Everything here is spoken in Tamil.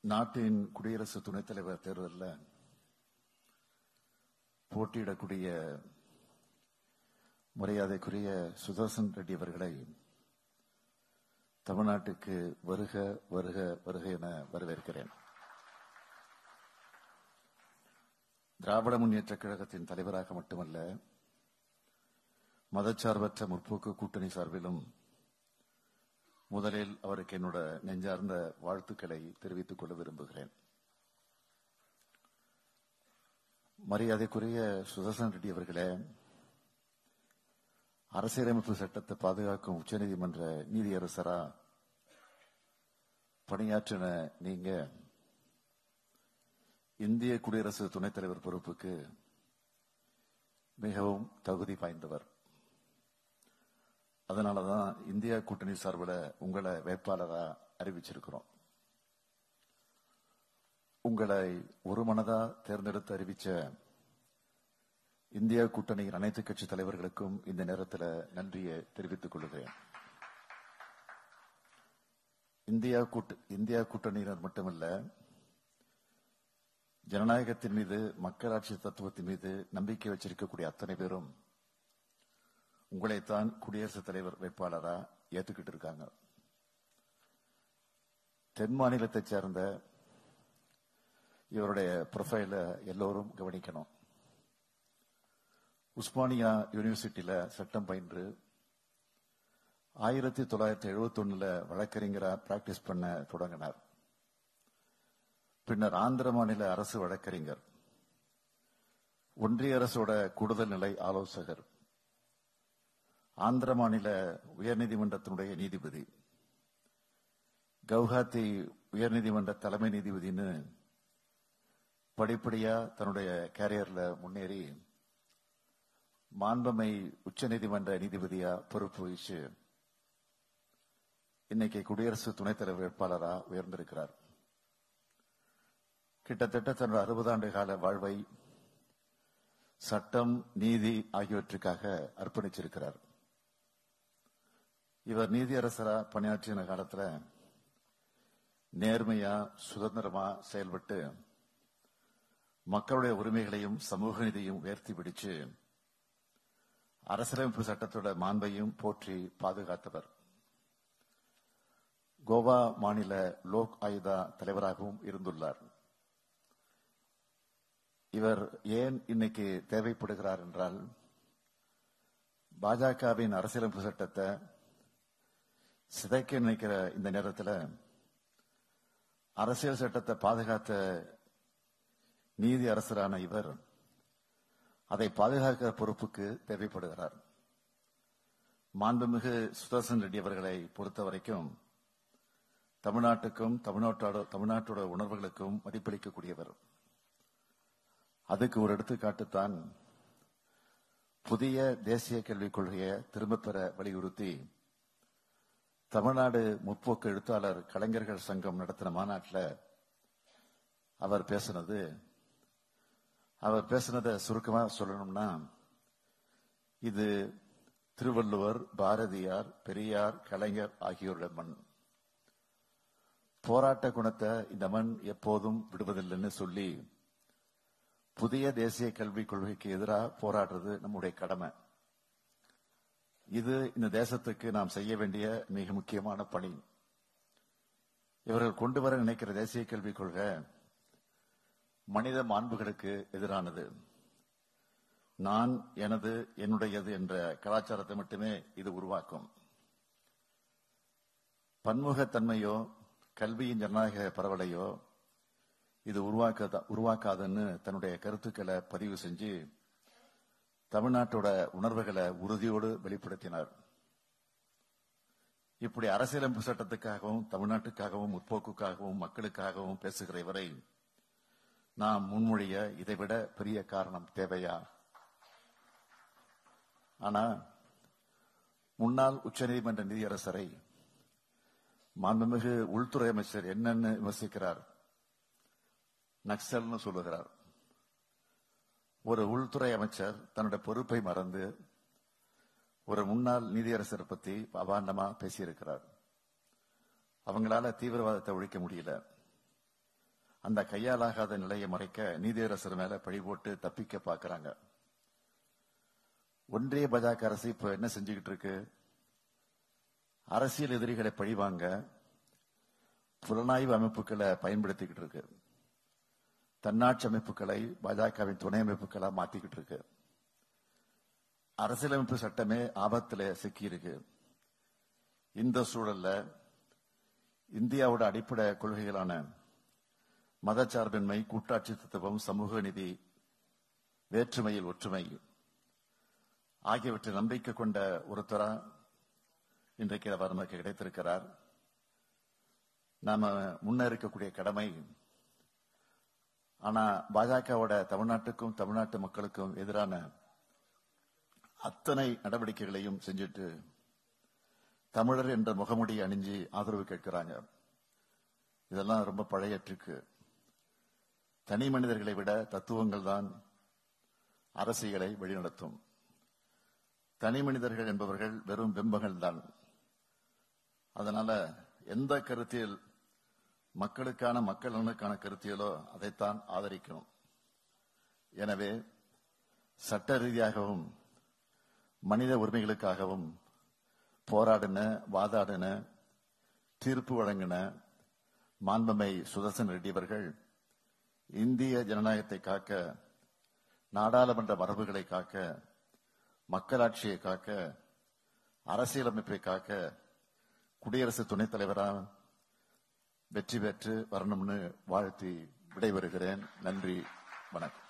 நாட்டின் குடியரசு துணைத் தலைவர் தேர்தலில் போட்டியிடக்கூடிய மரியாதைக்குரிய சுதர்சன் ரெட்டி அவர்களை தமிழ்நாட்டுக்கு வருக வருக வருக என வரவேற்கிறேன். திராவிட முன்னேற்ற கழகத்தின் தலைவராக மட்டுமல்ல, மதச்சார்பற்ற முற்போக்கு கூட்டணி சார்பிலும் முதலில் அவருக்கு என்னோட நெஞ்சார்ந்த வாழ்த்துக்களை தெரிவித்துக் கொள்ள விரும்புகிறேன். மரியாதைக்குரிய சுதர்சன் ரெட்டி அவர்களே, அரசியலமைப்பு சட்டத்தை பாதுகாக்கும் உச்சநீதிமன்ற நீதியரசரா பணியாற்றின நீங்க இந்திய குடியரசு துணைத் தலைவர் பொறுப்புக்கு மிகவும் தகுதி வாய்ந்தவர். அதனாலதான் இந்தியா கூட்டணி சார்பில் உங்களை வேட்பாளரா அறிவிச்சிருக்கிறோம். உங்களை ஒரு மனதா தேர்ந்தெடுத்து அறிவிச்ச இந்தியா கூட்டணியின் அனைத்து கட்சி தலைவர்களுக்கும் இந்த நேரத்தில் நன்றியை தெரிவித்துக் கொள்கிறேன். இந்தியா கூட்டணியினர் மட்டுமல்ல, ஜனநாயகத்தின் மீது, மக்களாட்சி தத்துவத்தின் மீது நம்பிக்கை வச்சிருக்கக்கூடிய அத்தனை பேரும் உங்களைத்தான் குடியரசுத் தலைவர் வேட்பாளரா ஏத்துக்கிட்டு இருக்காங்க. தென் மாநிலத்தைச் சேர்ந்த இவருடைய ப்ரொஃபைல எல்லோரும் கவனிக்கணும். உஸ்மானியா யூனிவர்சிட்டியில சட்டம் பயின்று 1971 வழக்கறிஞரா பிராக்டிஸ் பண்ண தொடங்கினார். பின்னர் ஆந்திர மாநில அரசு வழக்கறிஞர், ஒன்றிய அரசோட கூடுதல் நிலை ஆலோசகர், ஆந்திர மாநில உயர்நீதிமன்றத்தினுடைய நீதிபதி, கவுஹாத்தி உயர்நீதிமன்ற தலைமை நீதிபதினு படிப்படியா தன்னுடைய கேரியர்ல முன்னேறி மாண்புமை உச்சநீதிமன்ற நீதிபதியா பொறுப்பு வகிச்சு இன்னைக்கு குடியரசு துணைத் தலைவர் வேட்பாளரா உயர்ந்திருக்கிறார். கிட்டத்தட்ட தன்னுடைய 60 ஆண்டு கால வாழ்வை சட்டம், நீதி ஆகியவற்றுக்காக அர்ப்பணிச்சிருக்கிறார். இவர் நீதியரசரா பணியாற்றின காலத்துல நேர்மையா, சுதந்திரமா செயல்பட்டு மக்களுடைய உரிமைகளையும் சமூக நீதியையும் உயர்த்தி பிடிச்சு அரசியலமைப்பு சட்டத்தோட மாண்பையும் போற்றி பாதுகாத்தவர். கோவா மாநில லோக் ஆயுதா தலைவராகவும் இருந்துள்ளார். இவர் ஏன் இன்னைக்கு தேவைப்படுகிறார் என்றால், பாஜகவின் அரசியலமைப்பு சட்டத்தை சிதைக்க நினைக்கிற இந்த நேரத்தில் அரசியல் சட்டத்தை பாதுகாத்த நீதி அரசரான இவர் அதை பாதுகாக்கிற பொறுப்புக்கு தேவைப்படுகிறார். மாண்புமிகு சுதர்சன் ரெட்டி அவர்களை பொறுத்த வரைக்கும் தமிழ்நாட்டுக்கும் தமிழ்நாட்டோட உணர்வுகளுக்கும் மதிப்பளிக்கக்கூடியவர். அதுக்கு ஒரு எடுத்துக்காட்டுத்தான் புதிய தேசிய கல்விக் கொள்கையை திரும்பப் பெற வலியுறுத்தி தமிழ்நாடு முற்போக்கு எழுத்தாளர் கலைஞர்கள் சங்கம் நடத்தின மாநாட்டில் அவர் பேசினதை சுருக்கமா சொல்லணும்னா, இது திருவள்ளுவர், பாரதியார், பெரியார், கலைஞர் ஆகியோருடைய மண். போராட்ட குணத்தை இந்த மண் எப்போதும் விடுவதில்லைன்னு சொல்லி புதிய தேசிய கல்விக் கொள்கைக்கு எதிராக போராடுறது நம்முடைய கடமை. இது இந்த தேசத்துக்கு நாம் செய்ய வேண்டிய மிக முக்கியமான பணி. இவர்கள் கொண்டு வர நினைக்கிற தேசிய கல்விக் கொள்கை மனித மாண்புகளுக்கு எதிரானது. நான், எனது, என்னுடையது என்ற கலாச்சாரத்தை மட்டுமே இது உருவாக்கும். பன்முகத்தன்மையோ கல்வியின் ஜனநாயக பரவலையோ இது உருவாக்காதுன்னு தன்னுடைய கருத்துக்களை பதிவு செஞ்சு தமிழ்நாட்டோட உணர்வுகளை உறுதியோடு வெளிப்படுத்தினார். இப்படி அரசியலமைப்பு சட்டத்துக்காகவும் தமிழ்நாட்டுக்காகவும் முற்போக்குக்காகவும் மக்களுக்காகவும் பேசுகிற இவரை நாம் முன்மொழிய இதைவிட பெரிய காரணம் தேவையா? ஆனா, முன்னாள் உச்சநீதிமன்ற நீதியரசரை மாண்புமிகு உள்துறை அமைச்சர் என்னன்னு விமர்சிக்கிறார்? நக்சல்னு சொல்லுகிறார். ஒரு உள்துறை அமைச்சர் தன்னுடைய பொறுப்பை மறந்து ஒரு முன்னாள் நீதியரசரை பத்தி அபாண்டமா பேசியிருக்கிறார். அவங்களால தீவிரவாதத்தை ஒழிக்க முடியல. அந்த கையாலாகாத நிலையை மறைக்க நீதியரசர் மேல பழி போட்டு தப்பிக்க பாக்குறாங்க. ஒன்றிய பாஜக அரசு இப்ப என்ன செஞ்சுக்கிட்டு இருக்கு? அரசியல் எதிரிகளை பழிவாங்க புலனாய்வு அமைப்புகளை பயன்படுத்திக்கிட்டு இருக்கு. தன்னாட்சி அமைப்புகளை பாஜகவின் துணை அமைப்புகளா மாத்திக்கிட்டு இருக்கு. அரசியலமைப்பு சட்டமே ஆபத்துல சிக்கி இருக்கு. இந்த சூழல்ல இந்தியாவோட அடிப்படை கொள்கைகளான மதச்சார்பின்மை, கூட்டாட்சி தத்துவம், சமூக நீதி, வேற்றுமையில் ஒற்றுமை ஆகியவற்றை நம்பிக்கை கொண்ட ஒருத்தரா இன்றைக்கு அவர் நமக்கு கிடைத்திருக்கிறார். நாம முன்னேறிக்கக்கூடிய கடமை. ஆனா பாஜகவோட தமிழ்நாட்டுக்கும் தமிழ்நாட்டு மக்களுக்கும் எதிரான அத்தனை நடவடிக்கைகளையும் செஞ்சுட்டு தமிழர் என்ற முகமுடி அணிஞ்சு ஆதரவு கேட்கிறாங்க. இதெல்லாம் ரொம்ப பழைய ட்ரிக்கு. தனி மனிதர்களை விட தத்துவங்கள் தான் அரசியலை வழிநடத்தும். தனி மனிதர்கள் என்பவர்கள் வெறும் பிம்பங்கள் தான். அதனால எந்த கருத்தியல் மக்களுக்கான மக்கள் நலனுக்கான கருத்தியலோ அதைத்தான் ஆதரிக்கும். எனவே சட்ட ரீதியாகவும் மனித உரிமைகளுக்காகவும் போராடின, வாதாடின, தீர்ப்பு வழங்கின மாண்புமை சுதர்சன் ரெட்டி அவர்கள் இந்திய ஜனநாயகத்தை காக்க, நாடாளுமன்ற மரபுகளை காக்க, மக்களாட்சியை காக்க, அரசியலமைப்பை காக்க குடியரசு துணைத் தலைவராக வெற்றி பெற்று வரணும்னு வாழ்த்தி விடைபெறுகிறேன். நன்றி, வணக்கம்.